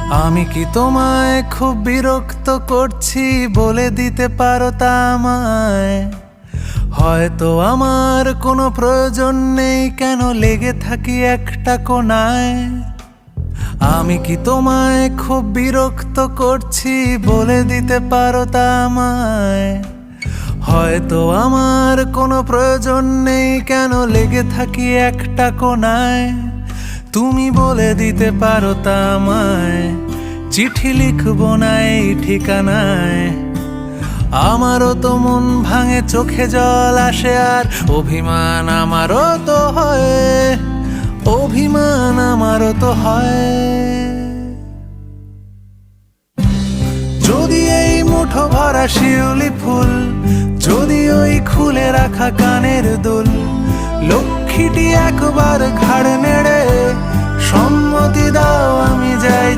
আমি কি তোমায় খুব বিরক্ত করছি বলে দিতে পারো তা আমায়? হয়তো আমার কোনো প্রয়োজন নেই, কেন লেগে থাকি একটা কোণায়। আমি কি তোমায় খুব বিরক্ত করছি বলে দিতে পারো তা আমায়? হয়তো আমার কোনো প্রয়োজন নেই, কেন লেগে থাকি একটা কোণায়। তুমি বলে দিতে পারো তা আমায়, চিঠি লিখবো না এই ঠিকানায়। আমারও তো মন ভাঙে, চোখে জল আসে, আর অভিমান আমারও তো হয়, অভিমান আমারও তো হয়। যদি এই মুঠো ভরা শিউলি ফুল, যদি ওই খুলে রাখা কানের দুল, লক্ষ্মীটি একবার ঘাড় নেড়ে সম্মতি দাও, আমি যাই।